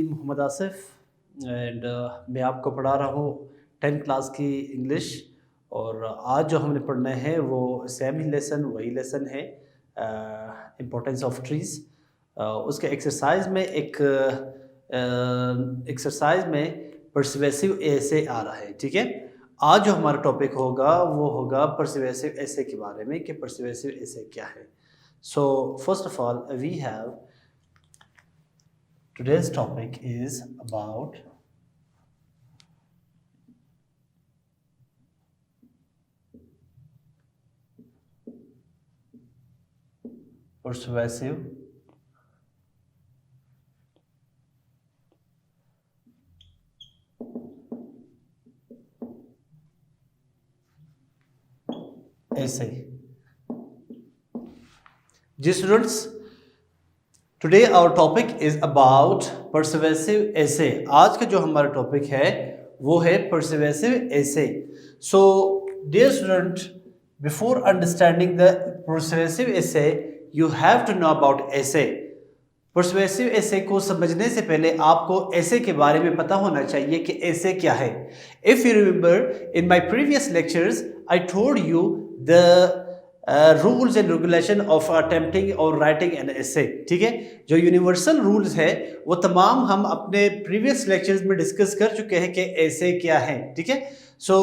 Mohammad Asif and मैं आपको पढ़ा रहा हूँ 10th क्लास की इंग्लिश। और आज जो हमने पढ़ना है वो सेम ही लेसन वही लेसन है, इम्पोर्टेंस ऑफ ट्रीज़। उसके एक्सरसाइज में एक एक्सरसाइज में परसुएसिव ऐसे आ रहा है। ठीक है, आज जो हमारा टॉपिक होगा वो होगा परसुएसिव ऐसे के बारे में कि परसुएसिव ऐसे क्या है। So first of all we have today's topic is about persuasive essay। जी students, today our topic is about persuasive essay. आज का जो हमारा टॉपिक है वो है persuasive essay. So dear student, before understanding the persuasive essay you have to know about essay. Persuasive essay को समझने से पहले आपको ऐसे के बारे में पता होना चाहिए कि ऐसे क्या है। If you remember in my previous lectures I told you the rules and regulation of attempting और राइटिंग एन ऐसे। ठीक है, जो यूनिवर्सल रूल्स है वो तमाम हम अपने प्रीवियस लेक्चर्स में डिस्कस कर चुके हैं कि ऐसे क्या है। ठीक है, सो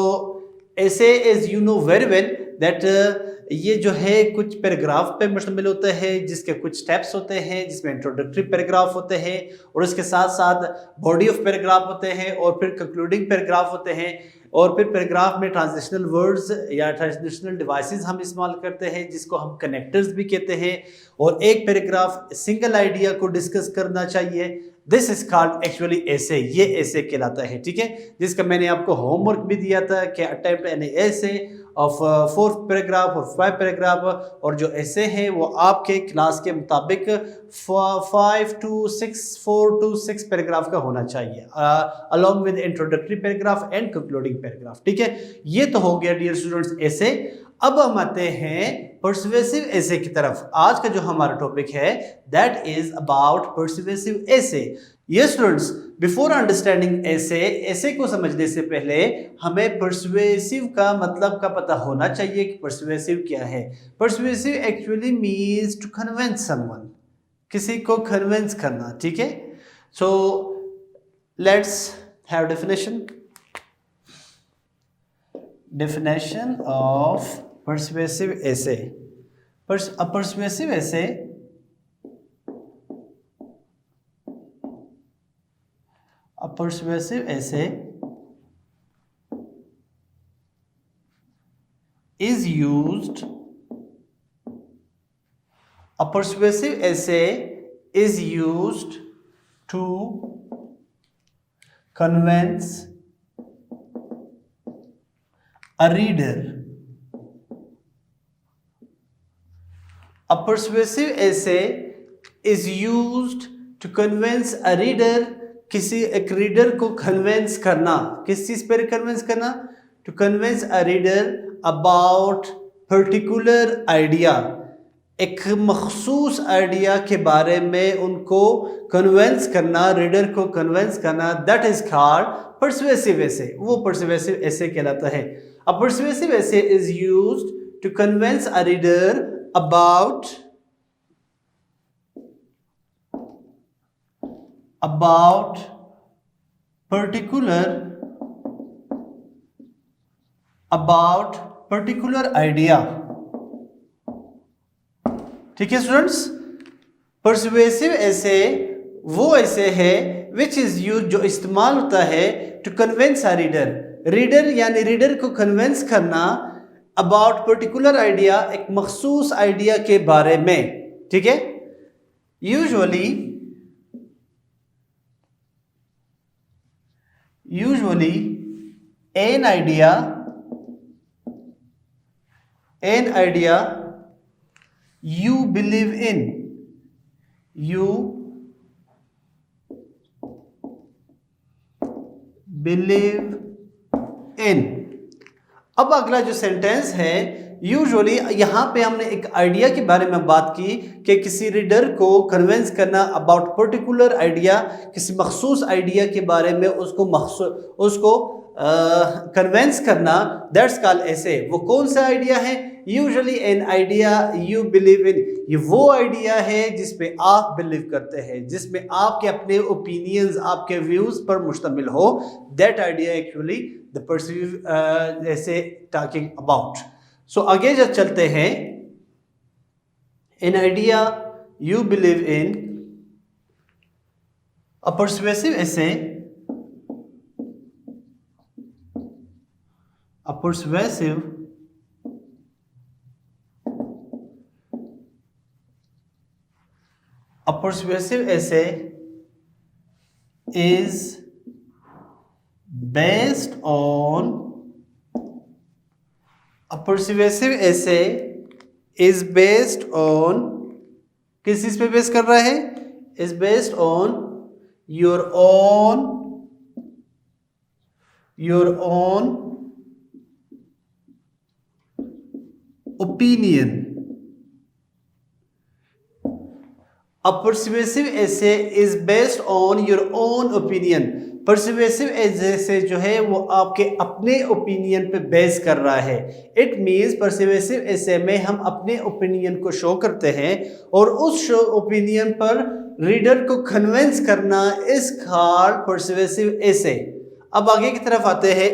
ऐसे is you know very well that ये जो है कुछ पैराग्राफ पे मुश्तमिल होता है, जिसके कुछ स्टेप्स होते हैं, जिसमें इंट्रोडक्टरी पैराग्राफ होते हैं और उसके साथ साथ बॉडी ऑफ पैराग्राफ होते हैं और फिर कंक्लूडिंग पैराग्राफ होते हैं। और फिर पैराग्राफ में ट्रांजिशनल वर्ड्स या ट्रांजिशनल डिवाइसेस हम इस्तेमाल करते हैं जिसको हम कनेक्टर्स भी कहते हैं। और एक पैराग्राफ सिंगल आइडिया को डिस्कस करना चाहिए। दिस इज कॉल्ड एक्चुअली ऐसे, ये ऐसे कहलाता है। ठीक है, जिसका मैंने आपको होमवर्क भी दिया था कि अटेम्प्ट एन ऐसे ऑफ 4 पैराग्राफ और 5 पैराग्राफ। और जो ऐसे हैं वो आपके क्लास के मुताबिक 4 to 6 पैराग्राफ का होना चाहिए, along with introductory paragraph and concluding paragraph. ठीक है, ये तो हो गया डियर स्टूडेंट्स ऐसे। अब हम आते हैं परसुएसिव ऐसे की तरफ। आज का जो हमारा टॉपिक है दैट इज अबाउट परसुएसिव ऐसे। यस स्टूडेंट्स, बिफोर अंडरस्टैंडिंग ऐसे, ऐसे को समझने से पहले हमें परसुएसिव का मतलब का पता होना चाहिए कि परसुएसिव क्या है। Persuasive actually means to convince someone, किसी को कन्विंस करना। ठीक है, so let's have definition. Definition of persuasive essay. A persuasive essay is used. A persuasive essay is used to convince a reader. A persuasive essay is used to convince a reader. किसी एक reader को convince करना, किस चीज पर convince करना? To convince a reader about particular idea, एक मखसूस आइडिया के बारे में उनको कन्विंस करना, रीडर को कन्विंस करना। दैट इज कॉल्ड परसुएसिव ऐसे। वो परसुएसिव ऐसे कहलाता है। A persuasive essay is used to convince a reader about particular idea। ठीक है स्टूडेंट्स, परसुएसिव ऐसे वो ऐसे है विच इज यूज, जो इस्तेमाल होता है to convince a reader, reader यानी रीडर को कन्विंस करना अबाउट पर्टिकुलर आइडिया, एक मखसूस आइडिया के बारे में। ठीक है, usually an idea you believe in, अब अगला जो सेंटेंस है, यूजुअली यहाँ पे हमने एक आइडिया के बारे में बात की कि किसी रीडर को कन्विंस करना अबाउट पर्टिकुलर आइडिया, किसी मखसूस आइडिया के बारे में उसको कन्विंस करना, दैट्स कॉल्ड ऐसे। वो कौन सा आइडिया है? Usually an idea you believe in, ये वो आइडिया है जिसपे आप बिलीव करते हैं, जिसमें आपके अपने ओपिनियंस, आपके व्यूज पर मुश्तमिल हो, that idea actually the perceive ऐसे टॉकिंग अबाउट। सो आगे जब चलते हैं, an idea you believe in, a persuasive ऐसे, a persuasive essay is based on, a persuasive essay is based on, किस चीज पे बेस कर रहा है? is based on your own opinion. A persuasive essay is based on your own opinion. Persuasive essay जो है वो आपके अपने ओपिनियन पे बेस कर रहा है। इट मीन्स persuasive essay में हम अपने ओपिनियन को शो करते हैं और उस ओपिनियन पर रीडर को कन्विंस करना इज कॉल्ड persuasive essay। अब आगे की तरफ आते हैं।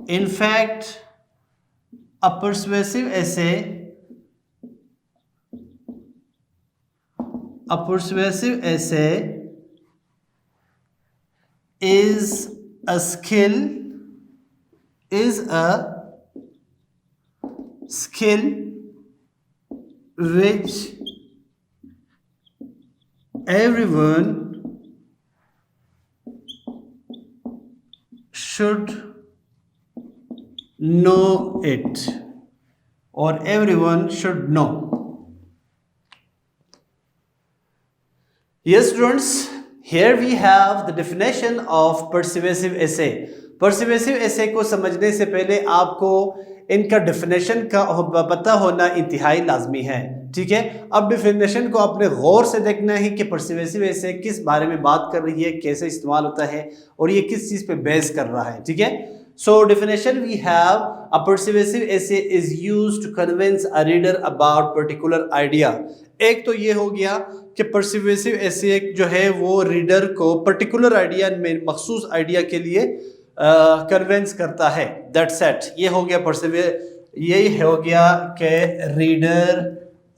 In fact, a persuasive essay is a skill which everyone should know it, or everyone should know. Yes students, here we have the definition of persuasive essay. Persuasive essay को समझने से पहले आपको इनका डेफिनेशन का पता होना इंतहाई लाजमी है, ठीक है। अब डेफिनेशन को आपने गौर से देखना है कि परसुएसिव essay किस बारे में बात कर रही है, कैसे इस्तेमाल होता है और ये किस चीज़ पे बेस कर रहा है, ठीक है। So definition we have, a persuasive essay is used to convince a reader about particular idea. एक तो ये हो गया कि persuasive essay जो है वो रीडर को पर्टिकुलर आइडिया में, मखसूस आइडिया के लिए कन्विंस करता है। दैट्स इट, ये हो गया यही हो गया कि रीडर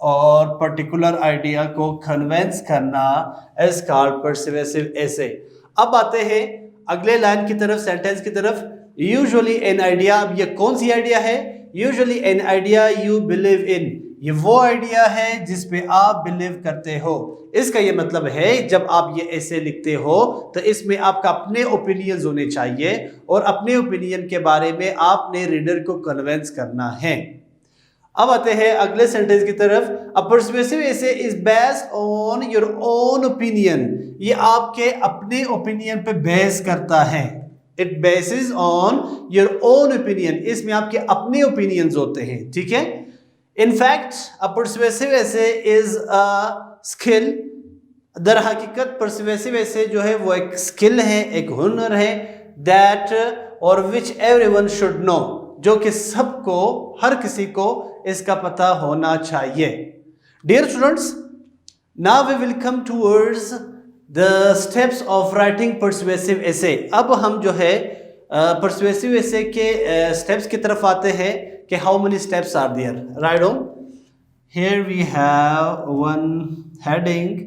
और पर्टिकुलर आइडिया को कन्विंस करना इज कॉल्ड persuasive essay। अब आते हैं अगले लाइन की तरफ, सेंटेंस की तरफ। यूजुअली एन आइडिया, अब ये कौन सी आइडिया है? Usually an idea you believe in, ये वो आइडिया है जिस पे आप बिलीव करते हो। इसका ये मतलब है जब आप ये ऐसे लिखते हो तो इसमें आपका अपने ओपिनियंस होने चाहिए और अपने ओपिनियन के बारे में आपने रीडर को कन्विंस करना है। अब आते हैं अगले सेंटेंस की तरफ। A persuasive essay is based on your own opinion, ये आपके अपने ओपिनियन पे बेस करता है। It basis on your own opinion, इसमें आपके अपने ओपिनियंस होते हैं, ठीक है। In fact a persuasive essay is a skill, दर हकीकत परसुएसिव एसे जो है वो एक स्किल है, एक हुनर है, दैट और विच एवरीवन शुड नो, जो कि सबको, हर किसी को इसका पता होना चाहिए। Dear students, now we will come towards the steps of writing persuasive essay. अब हम जो है परसुएसिव एसे के स्टेप्स की तरफ आते हैं कि how many steps are there. Write down, here we have one heading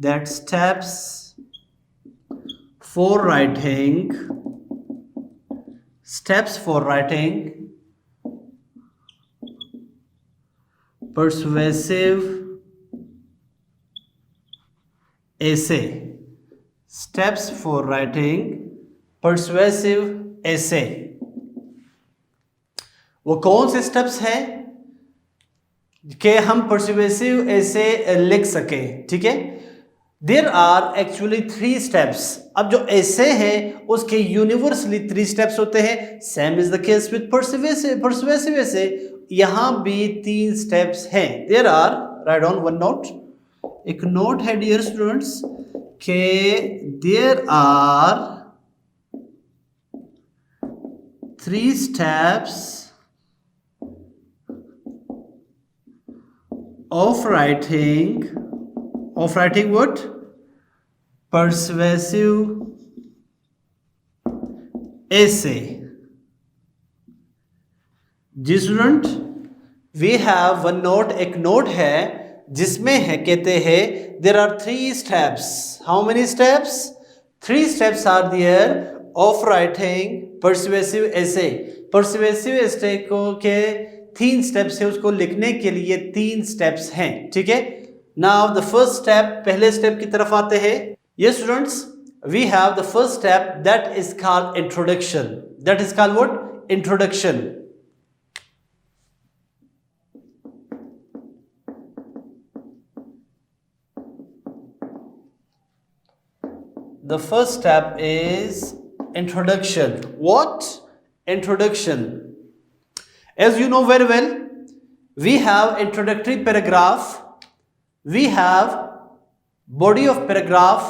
that steps for writing, steps for writing persuasive essay, steps for writing persuasive essay। वो कौन से स्टेप्स हैं कि हम persuasive essay लिख सकें, ठीक है। There are actually 3 steps. अब जो ऐसे है उसके यूनिवर्सली 3 स्टेप्स होते हैं। Same is the case with persuasive essay, यहां भी 3 स्टेप्स हैं। There are, write on one note, एक नोट है डियर स्टूडेंट्स के there are 3 steps of writing what? Persuasive essay. जी student, we have one note, एक नोट है जिसमें है, कहते हैं there are 3 steps. How many steps? 3 steps are there of writing persuasive essay. Persuasive essay को के 3 स्टेप्स है, उसको लिखने के लिए 3 स्टेप्स हैं, ठीक है। नाउ द फर्स्ट स्टेप, पहले स्टेप की तरफ आते हैं। Yes students, we have the first step that is called introduction. That is called what? Introduction. The first step is introduction. What? Introduction. As you know very well, we have introductory paragraph, we have body of paragraph.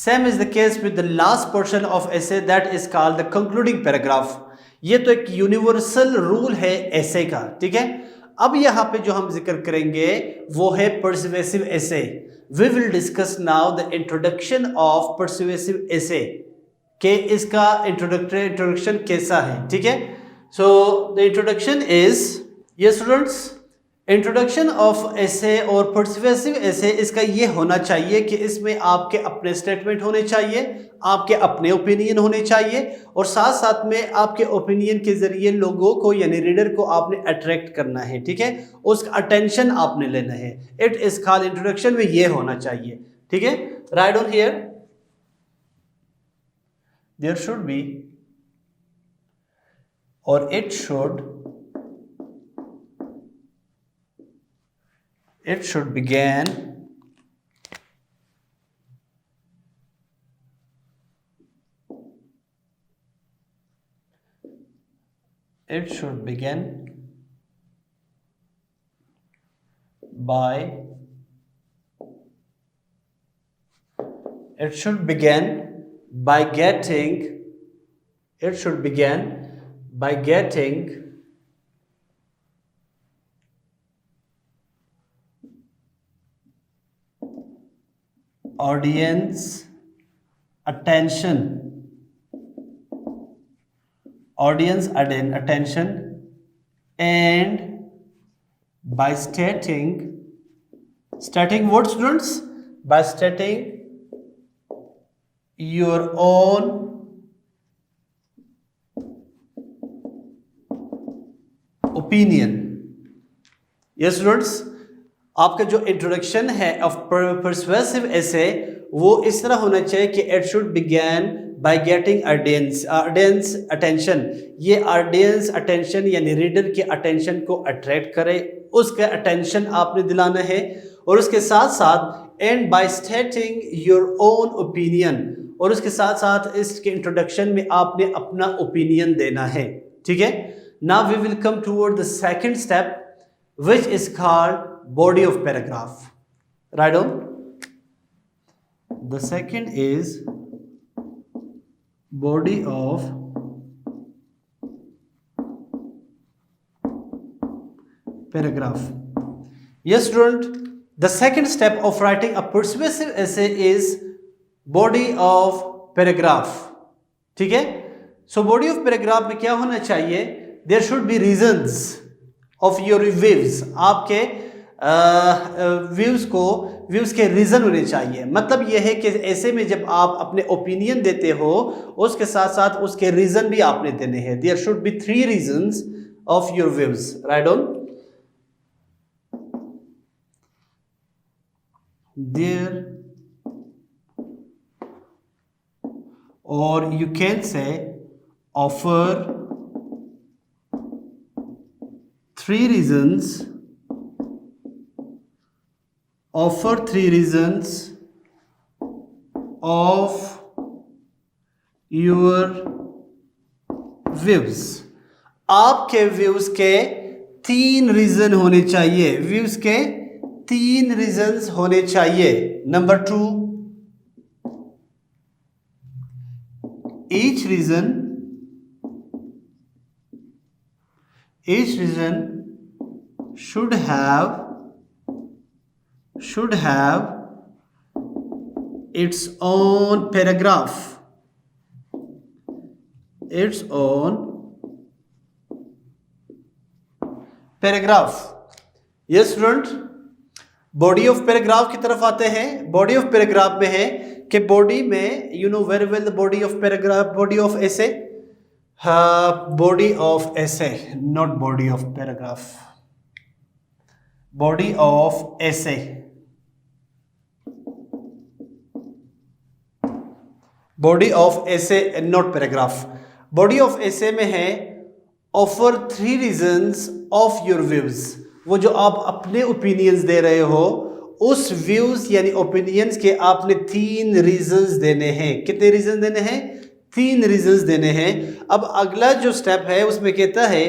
Same is the case with the last portion of essay, that is called the concluding paragraph. ये तो एक universal rule है essay का, ठीक है। अब यहाँ पे जो हम जिक्र करेंगे वो है persuasive essay. We will discuss now the introduction of persuasive essay, कि इसका introduction कैसा है, ठीक है। So the introduction is, yes students, introduction of essay और परसुएसिव एसे, इसका ये होना चाहिए कि इसमें आपके अपने स्टेटमेंट होने चाहिए, आपके अपने ओपिनियन होने चाहिए, और साथ साथ में आपके ओपिनियन के जरिए लोगों को यानी रीडर को आपने अट्रैक्ट करना है, ठीक है, उसका अटेंशन आपने लेना है। इट इज कॉल्ड इंट्रोडक्शन में ये होना चाहिए, ठीक है। Right on here, there should be, और it should begin by getting audience attention and by stating what students? By stating your own opinion. Yes students, आपका जो इंट्रोडक्शन है ऑफ परसुएसिव एसे वो इस तरह होना चाहिए कि it should began bye getting audience attention. ये ऑडियंस अटेंशन यानी रीडर के अटेंशन को अट्रैक्ट करे, उसका अटेंशन आपने दिलाना है, और उसके साथ साथ and by stating your own opinion, और उसके साथ साथ इसके इंट्रोडक्शन में आपने अपना ओपिनियन देना है, ठीक है। Now we will come toward the second step which is called body of paragraph. Right on. The second is body of paragraph. Yes student, the second step of writing a persuasive essay is body of paragraph, ठीक है। So body of paragraph में क्या होना चाहिए? There should be reasons of your views. आपके views के reason होने चाहिए। मतलब यह है कि ऐसे में जब आप अपने ओपिनियन देते हो उसके साथ साथ उसके रीजन भी आपने देने हैं। There should be 3 reasons of your views. Write on, there, और you can say offer 3 reasons of your views. आपके व्यूज के 3 रीजन होने चाहिए. व्यूज के 3 रीजंस होने चाहिए. Number 2, each reason should have its own paragraph. Its own paragraph. Yes student, body of paragraph की तरफ आते हैं. बॉडी ऑफ पैराग्राफ में है कि बॉडी में you know very well the body of paragraph, body of essay, body of essay, not body of paragraph, body of essay. Body of essay not paragraph. Body of essay में है offer 3 reasons of your views. वो जो आप अपने opinions दे रहे हो, उस views यानी ओपिनियंस के आपने 3 रीजंस देने हैं. कितने रीजन देने हैं? 3 रीजंस देने हैं. अब अगला जो स्टेप है उसमें कहता है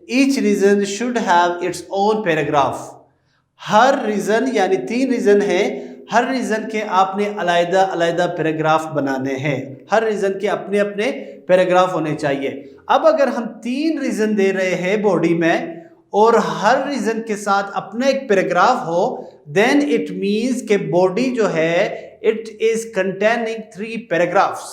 each reason should have its own paragraph. हर रीजन यानी 3 रीजन है, हर रीजन के आपने अलग अलग पैराग्राफ बनाने हैं. हर रीजन के अपने अपने पैराग्राफ होने चाहिए. अब अगर हम 3 रीजन दे रहे हैं बॉडी में और हर रीजन के साथ अपना एक पैराग्राफ हो, देन इट मींस के बॉडी जो है इट इज कंटेनिंग 3 पैराग्राफ्स.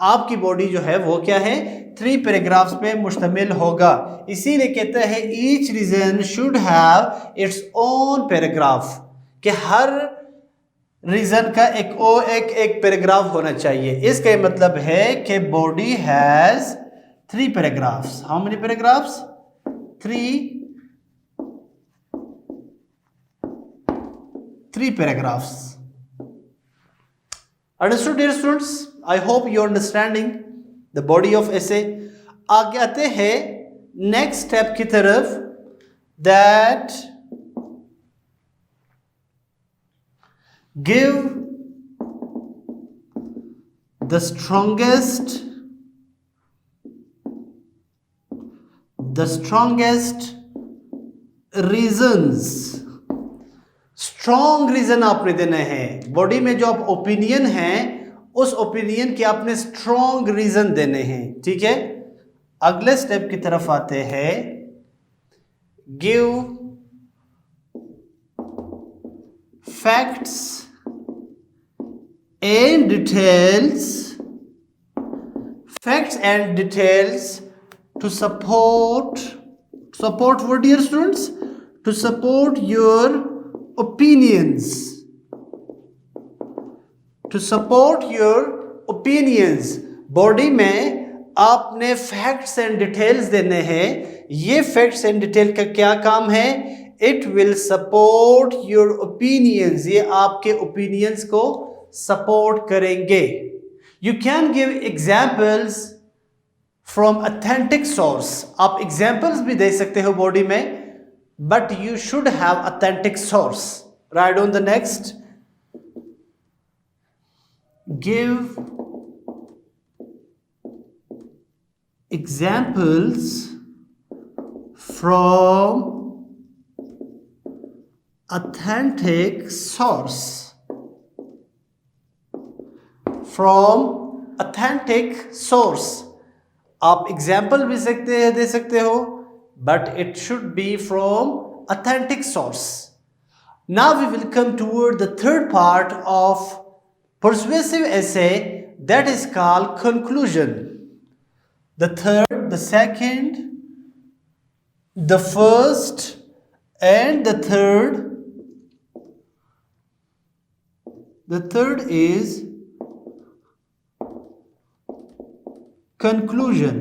आपकी बॉडी जो है वो क्या है? 3 पैराग्राफ्स पे मुश्तमिल होगा. इसीलिए कहते हैं each reason should have its own paragraph, कि हर रीजन का एक पैराग्राफ होना चाहिए. इसका मतलब है कि body has 3 paragraphs. How many paragraphs? 3 paragraphs. Understood dear students? I hope you are understanding the body of essay. आगे आते हैं नेक्स्ट स्टेप की तरफ, that give the strongest reasons. Strong reason आपने देने हैं. बॉडी में जो आप ओपिनियन है उस ओपिनियन के आपने स्ट्रॉन्ग रीजन देने हैं. ठीक है, अगले स्टेप की तरफ आते हैं. Give facts and details to support what dear students? To support your opinions. To support your opinions. Body में आपने फैक्ट्स एंड डिटेल्स देने हैं. ये फैक्ट्स एंड डिटेल का क्या काम है? It will support your opinions. ये आपके ओपिनियंस को सपोर्ट करेंगे. You can give examples from authentic source. आप एग्जाम्पल्स भी दे सकते हो बॉडी में, but you should have authentic source. Right on the next. Give examples from authentic source. From authentic source. आप एग्जाम्पल भी दे सकते हो, but it should be from authentic source. Now we will come toward the third part of persuasive essay, that is called conclusion. The third, the second, the first and the third is conclusion.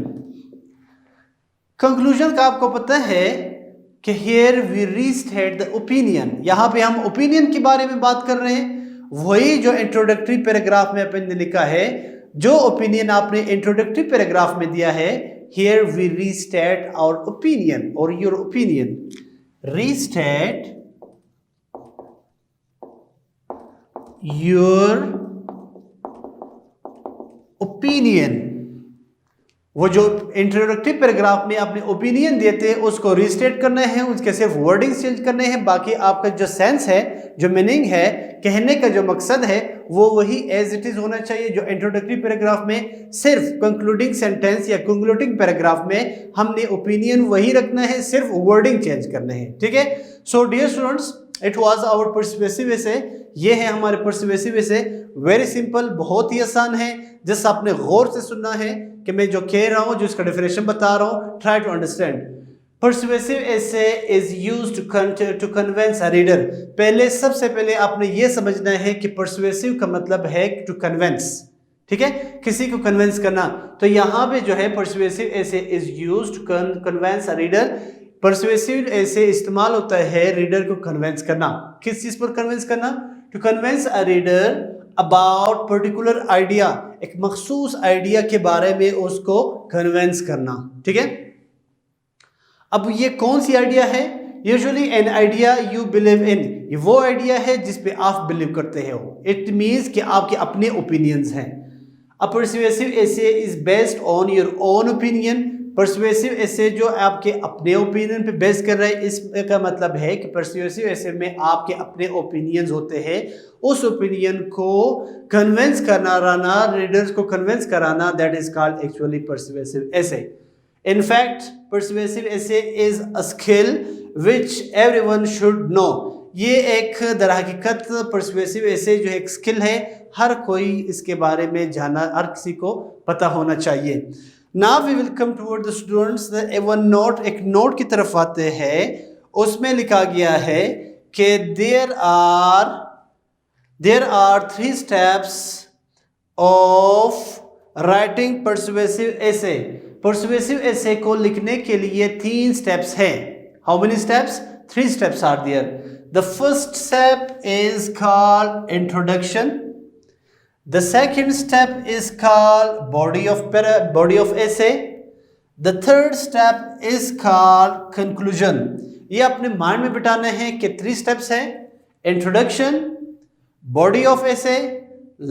Conclusion का आपको पता है कि here we restate the opinion. यहां पे हम opinion के बारे में बात कर रहे हैं. वही जो इंट्रोडक्टरी पैराग्राफ में आपने लिखा है, जो ओपिनियन आपने इंट्रोडक्टरी पैराग्राफ में दिया है, here we restate our opinion और your opinion. Restate your opinion, वो जो इंट्रोडक्टरी पैराग्राफ में आपने ओपिनियन देते हैं उसको रिस्टेट करना है, उसके सिर्फ वर्डिंग चेंज करने हैं, बाकी आपका जो सेंस है, जो मीनिंग है, कहने का जो मकसद है वो वही एज इट इज होना चाहिए। जो इंट्रोडक्टरी पैराग्राफ में सिर्फ कंक्लूडिंग सेंटेंस या कंक्लूडिंग पैराग्राफ में हमने ओपिनियन वही रखना है, सिर्फ वर्डिंग चेंज करने हैं, ठीक है। So dear students, it was our persuasive essay, ये है हमारे पर्सुएसिव एसे। वेरी सिंपल, बहुत ही आसान है, जस्ट आपने गौर से सुनना है कि मैं जो कह रहा हूं, जो इसका डेफिनेशन बता रहा हूं, try to understand. Persuasive essay is used to convince a reader। पहले सबसे पहले आपने ये समझना है कि persuasive का मतलब है to convince, ठीक है, किसी को कन्विंस करना। तो यहाँ पे जो है persuasive essay is used to convince a reader। persuasive essay इस्तेमाल होता है रीडर को कन्विंस करना। किस चीज पर कन्विंस करना? to convince a reader about particular idea, एक मखसूस आइडिया के बारे में उसको कन्विंस करना, ठीक है। अब ये कौन सी आइडिया है? Usually an idea you believe in, ये वो आइडिया है जिस पे आप बिलीव करते हो। इट मीन्स कि आपके अपने ओपिनियंस हैं। A persuasive essay is based on your own opinion. Persuasive essay जो आपके अपने ओपिनियन पे बेस कर रहा है, इसका मतलब है कि पर्सुएसिव एसे में आपके अपने ओपिनियंस होते हैं, उस ओपिनियन को कन्विंस करना रहना, रीडर्स को कन्विंस कराना, that is called actually persuasive essay. In fact, persuasive essay is a skill which everyone should know। ये एक दरहकीकत persuasive essay जो एक स्किल है, हर कोई इसके बारे में जाना, हर किसी को पता होना चाहिए। Now we will come toward the students, the one note, एक नोट की तरफ आते हैं, उसमें लिखा गया है कि there are 3 steps of writing persuasive essay। Persuasive essay को लिखने के लिए 3 स्टेप्स हैं। How many steps? 3 steps are there. The first step is called introduction. The second step is called body of essay. The third step is called conclusion. ये अपने mind में बिठाना है कि 3 स्टेप्स हैं, introduction, body of essay,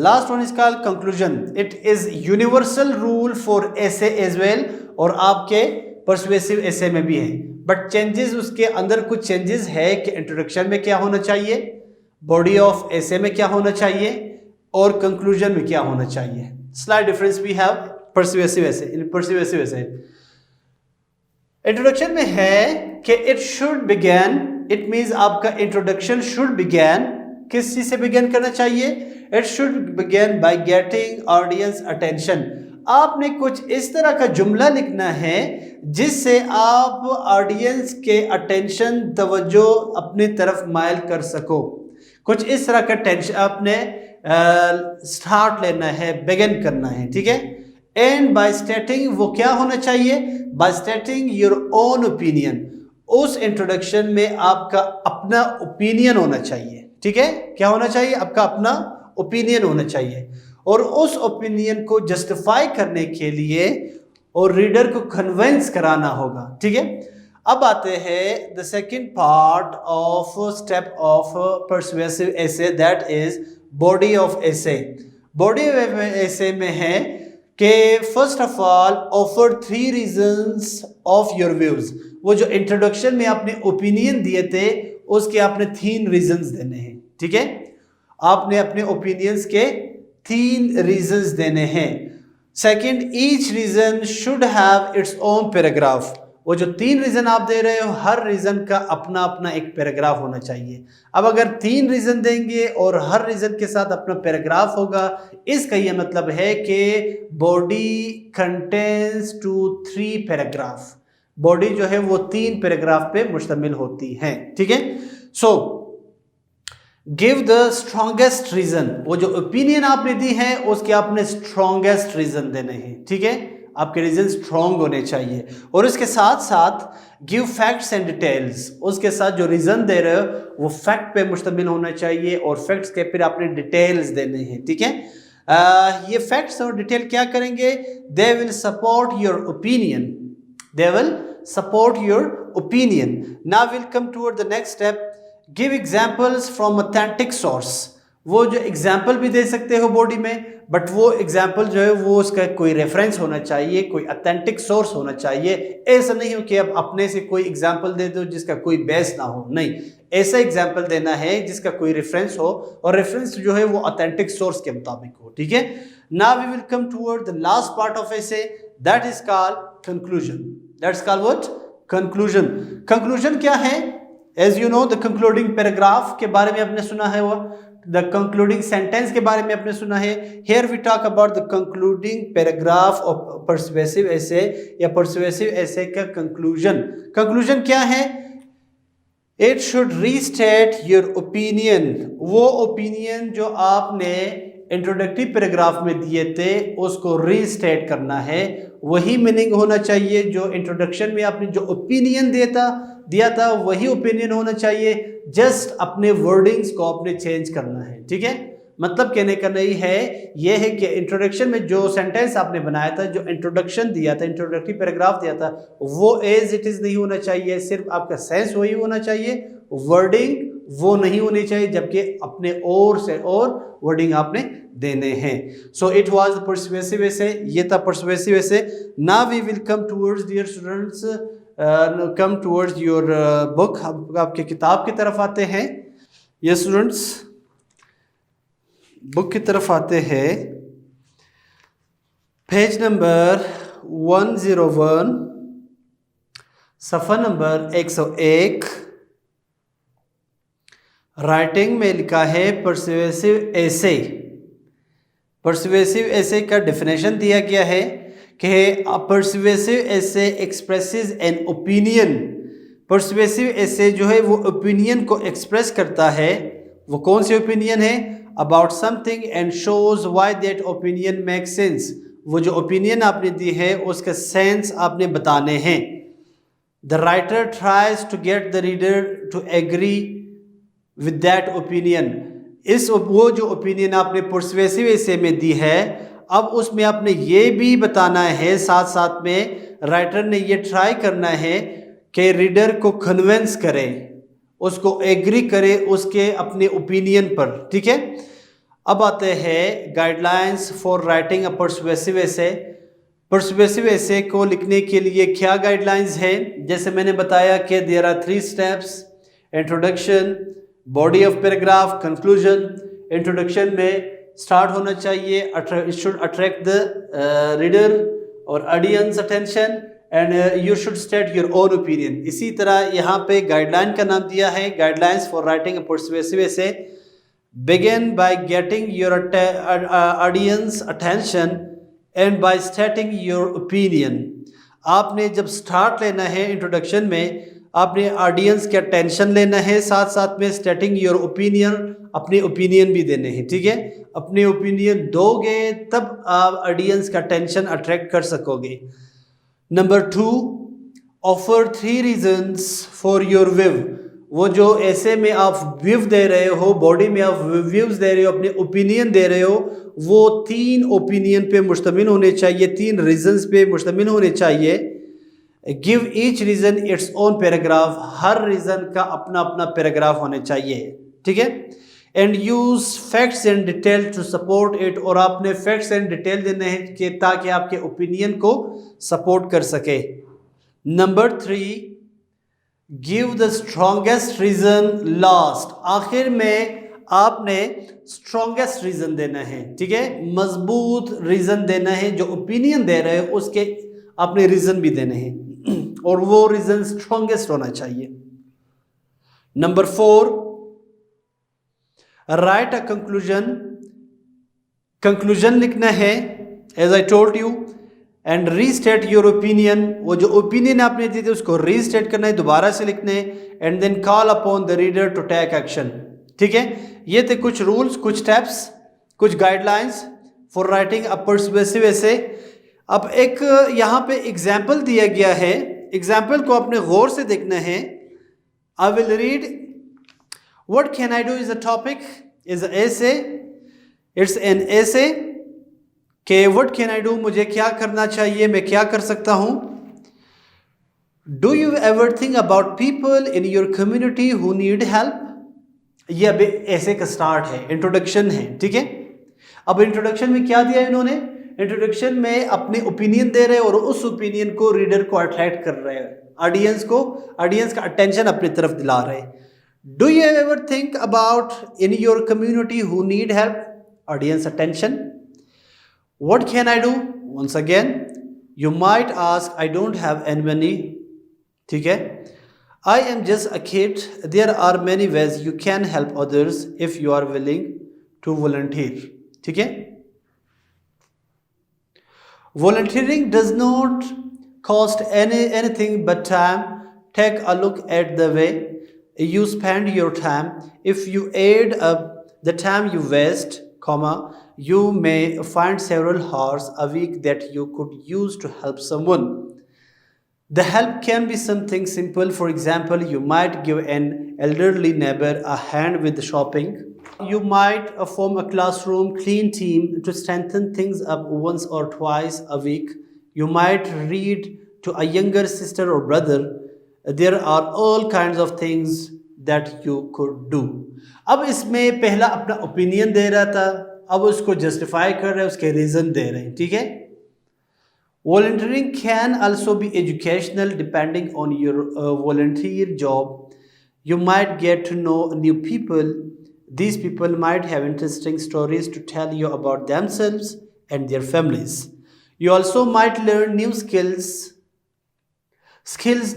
last one is called conclusion. It is universal rule for essay as well, और आपके persuasive एसे में भी है, बट चेंजेस उसके अंदर कुछ चेंजेस है कि इंट्रोडक्शन में क्या होना चाहिए, बॉडी ऑफ एसे में क्या होना चाहिए, और कंक्लूजन में क्या होना चाहिए। Slight difference we have persuasive essay. In persuasive essay introduction में है कि it should begin, it means आपका इंट्रोडक्शन शुड बिगेन, किस चीज से बिगेन करना चाहिए? It should begin by getting audience attention. आपने कुछ इस तरह का जुमला लिखना है जिससे आप ऑडियंस के अटेंशन, तवज्जो अपनी तरफ माइल कर सको। कुछ इस तरह का टेंशन आपने स्टार्ट लेना है, बिगिन करना है, ठीक है। एंड बाय स्टेटिंग, वो क्या होना चाहिए? By stating your own opinion. उस इंट्रोडक्शन में आपका अपना ओपिनियन होना चाहिए, ठीक है। क्या होना चाहिए? आपका अपना ओपिनियन होना चाहिए, और उस ओपिनियन को जस्टिफाई करने के लिए और रीडर को कन्विंस कराना होगा, ठीक है। अब आते हैं the second part of step of persuasive essay, that is body of essay. Body of essay में है कि first of all offer 3 reasons of your views. वो जो इंट्रोडक्शन में आपने ओपिनियन दिए थे उसके आपने 3 रीजंस देने हैं, ठीक है। आपने अपने ओपिनियंस के 3 रीजंस देने हैं। Second, each reason should have its own paragraph. वो जो 3 रीजन आप दे रहे हो, हर रीजन का अपना अपना एक पैराग्राफ होना चाहिए। अब अगर 3 रीजन देंगे और हर रीजन के साथ अपना पैराग्राफ होगा, इसका यह मतलब है कि बॉडी कंटेन्स 3 पैराग्राफ। बॉडी जो है वो 3 पैराग्राफ पे मुश्तमिल होती है, ठीक है। So give the strongest reason. वो जो ओपिनियन आपने दी है उसके आपने स्ट्रॉन्गेस्ट रीजन देने हैं, ठीक है। आपके रीजन स्ट्रॉन्ग होने चाहिए, और उसके साथ साथ गिव फैक्ट्स एंड डिटेल्स। उसके साथ जो रीजन दे रहे हो वो फैक्ट पे मुश्तमिल होना चाहिए, और फैक्ट्स के फिर आपने डिटेल्स देने हैं, ठीक है। ये फैक्ट्स और डिटेल क्या करेंगे? They will support your opinion, they will support your opinion. Now we'll come toward the next step. Give examples from authentic source. वो जो एग्जाम्पल भी दे सकते हो बॉडी में, बट वो एग्जाम्पल जो है वो उसका कोई रेफरेंस होना चाहिए, कोई अथेंटिक सोर्स होना चाहिए। ऐसा नहीं हो कि अब अपने से कोई एग्जाम्पल दे दो जिसका कोई बेस ना हो, नहीं, ऐसा एग्जाम्पल देना है जिसका कोई रेफरेंस हो और रेफरेंस जो है वो अथेंटिक सोर्स के मुताबिक हो, ठीक है। Now we will come toward the last part of essay, that is called conclusion. That's called what? Conclusion. Conclusion क्या है? As you know, the concluding paragraph के बारे में आपने सुना है, वो द कंक्लूडिंग सेंटेंस के बारे में आपने सुना है। Here we talk about the concluding paragraph of persuasive essay या पर्सुएसिव एसे का कंक्लूजन। कंक्लूजन क्या है? It should restate your opinion. वो ओपिनियन जो आपने इंट्रोडक्टिव पैराग्राफ में दिए थे उसको रीस्टेट करना है। वही मीनिंग होना चाहिए जो इंट्रोडक्शन में आपने जो ओपिनियन दिया था वही ओपिनियन होना चाहिए, जस्ट अपने वर्डिंग्स को आपने चेंज करना है, ठीक है। मतलब कहने का नहीं है, ये है कि इंट्रोडक्शन में जो सेंटेंस आपने बनाया था, जो इंट्रोडक्शन दिया था, इंट्रोडक्टिव पैराग्राफ दिया था, वो एज इट इज नहीं होना चाहिए, सिर्फ आपका सेंस वही होना चाहिए, वर्डिंग वो नहीं होनी चाहिए, जबकि अपने और से और वर्डिंग आपने देने हैं। So it was the persuasive essay, ये था persuasive essay. Now we will come towards dear students, come towards your book. आपके किताब की तरफ आते हैं। ये स्टूडेंट्स बुक की तरफ आते हैं, पेज नंबर 101, सफ़ा नंबर 101। राइटिंग में लिखा है पर्सुएसिव एसे। पर्सुएसिव एसे का डेफिनेशन दिया गया है कि persuasive essay expresses an opinion. Persuasive essay जो है वो ओपिनियन को एक्सप्रेस करता है। वो कौन सी ओपिनियन है? About something and shows why that opinion make sense. वो जो ओपिनियन आपने दी है उसका सेंस आपने बताने हैं। The writer tries to get the reader to agree with that opinion. वो जो ओपिनियन आपने पर्सुएसिव एसे में दी है, अब उसमें आपने ये भी बताना है, साथ साथ में राइटर ने ये ट्राई करना है कि रीडर को कन्विंस करे, उसको एग्री करे उसके अपने ओपिनियन पर, ठीक है। अब आते हैं guidelines for writing a persuasive essay. Persuasive essay को लिखने के लिए क्या गाइडलाइंस है? जैसे मैंने बताया कि there are 3 steps: introduction, body of paragraph, conclusion. Introduction में स्टार्ट होना चाहिए, it should attract the reader और audience attention and you should state your own opinion. इसी तरह यहाँ पे गाइडलाइन का नाम दिया है, guidelines for writing a persuasive essay. Begin by getting your audience attention and by stating your opinion. आपने जब स्टार्ट लेना है इंट्रोडक्शन में, आपने ऑडियंस के अटेंशन लेना है, साथ साथ में स्टेटिंग योर ओपिनियन, अपने ओपिनियन भी देने हैं, ठीक है। अपने ओपिनियन दोगे तब आप ऑडियंस का अटेंशन अट्रैक्ट कर सकोगे। Number 2, offer 3 reasons for your view. वो जो ऐसे में आप विव दे रहे हो, बॉडी में आप व्यूज दे रहे हो, अपने ओपिनियन दे रहे हो, वो 3 ओपिनियन पे मुश्तमिल होने चाहिए, 3 रीजंस पे मुश्तमिल होने चाहिए। Give each reason its own paragraph. हर रीजन का अपना अपना पैराग्राफ होने चाहिए, ठीक है। And use facts and detail to support it. और आपने फैक्ट्स एंड डिटेल देने हैं कि ताकि आपके ओपिनियन को सपोर्ट कर सके। Number 3, give the strongest reason last. आखिर में आपने स्ट्रॉन्गेस्ट रीजन देना है, ठीक है, मजबूत रीजन देना है। जो ओपिनियन दे रहे हो उसके अपने रीजन भी देने हैं और वो रीजन स्ट्रॉन्गेस्ट होना चाहिए। Number 4, write a conclusion. Conclusion लिखना है, as I told you, and restate your opinion. वो जो ओपिनियन आपने दी थी उसको रीस्टेट करना है, दोबारा से लिखना है। And then call upon the reader to take action, ठीक है। ये थे कुछ रूल्स, कुछ स्टेप्स, कुछ guidelines for writing a persuasive essay. अब एक यहाँ पे एग्जाम्पल दिया गया है, एग्जाम्पल को आपने गौर से देखना है। I will read, what can I do is a topic, is essay, it's an essay. के व्हाट कैन आई डू, मुझे क्या करना चाहिए, मैं क्या कर सकता हूँ। Do you ever think about people in your community who need help. ये अभी ऐसे का स्टार्ट है, इंट्रोडक्शन है, ठीक है। अब इंट्रोडक्शन में क्या दिया इन्होंने, इंट्रोडक्शन में अपने ओपिनियन दे रहे हैं और उस ओपिनियन को रीडर को अट्रैक्ट कर रहे हैं, ऑडियंस का अटेंशन अपनी तरफ दिला रहे हैं। Do you ever think about in your community who need help, audience attention. What can I do, once again you might ask I don't have any money, ठीक है। I am just a kid. There are many ways you can help others if you are willing to volunteer. ठीक है? Volunteering does not cost anything but time. Take a look at the way you spend your time. If you add up the time you waste, you may find several hours a week that you could use to help someone. The help can be something simple. For example, you might give an elderly neighbor a hand with the shopping. You might form a classroom clean team to strengthen things up once or twice a week. You might read to a younger sister or brother. There are all kinds of things that you could do. अब इसमें पहला अपना opinion दे रहा था, अब उसको justify कर रहे हैं, उसके रीज़न दे रहे हैं, ठीक है। Volunteering can also be educational depending on your volunteer job. You might get to know new people. These people might have interesting stories to tell you about themselves and their families. You also might learn new skills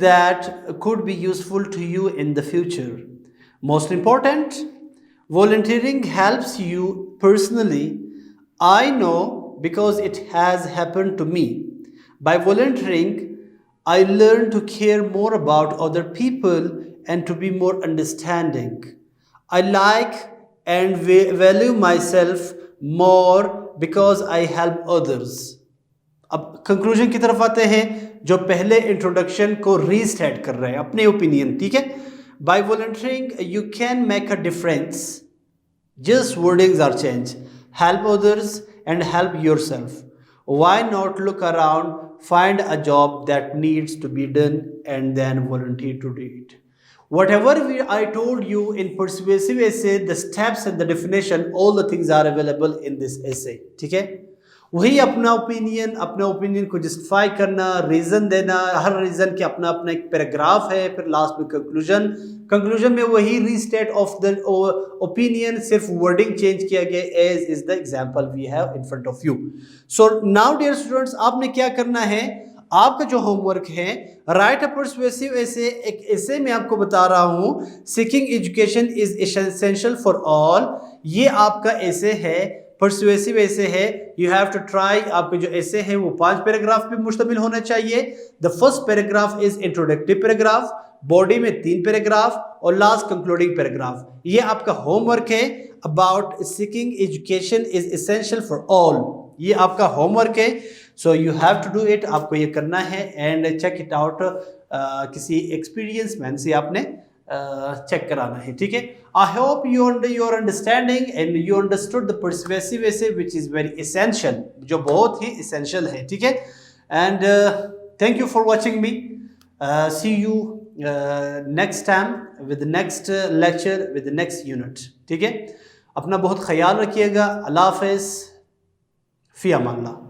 that could be useful to you in the future. Most important, volunteering helps you personally. I know because it has happened to me. By volunteering, I learn to care more about other people and to be more understanding. I like and value myself more because I help others. अब conclusion की तरफ आते हैं, जो पहले introduction को restate कर रहे हैं अपने ओपिनियन, ठीक है। By volunteering, you can make a difference. Just wordings are changed. Help others and help yourself. Why not look around, find a job that needs to be done and then volunteer to do it. Whatever I told you in persuasive essay, the steps and the definition, all the things are available in this essay, ठीक है। वही अपना opinion को justify करना, reason देना, हर reason के अपना अपना एक पैराग्राफ है, फिर लास्ट में कंक्लूजन में वही रीस्टेट ऑफ द ओपिनियन, सिर्फ वर्डिंग चेंज किया गया, as is the example we have in front of you. So now dear students, आपने क्या करना है, आपका जो होमवर्क है, राइट अ पर्सुएसिव एसे। एक एसे में आपको बता रहा हूँ, seeking education is essential for all, ये आपका एसे है, पर्सुएसिव ऐसे है। यू हैव टू ट्राई, आपके जो ऐसे है वो 5 पैराग्राफ पे मुश्तमिल होना चाहिए। The first paragraph is introductive paragraph, body में 3 पैराग्राफ और लास्ट कंक्लूडिंग पैराग्राफ। ये आपका होमवर्क है, about seeking education is essential for all, ये आपका होमवर्क है। So you have to do it, आपको ये करना है एंड चेक इट आउट, किसी एक्सपीरियंस मैन से आपने चेक कराना है, ठीक है। I hope your understanding and you understood the persuasive essay which is very essential, जो बहुत ही एसेंशियल है, ठीक है। And thank you for watching me, see you next time with next lecture with next unit, ठीक है। अपना बहुत ख्याल रखिएगा। अल्लाह हाफ़िज़, फ़ी अमान अल्लाह।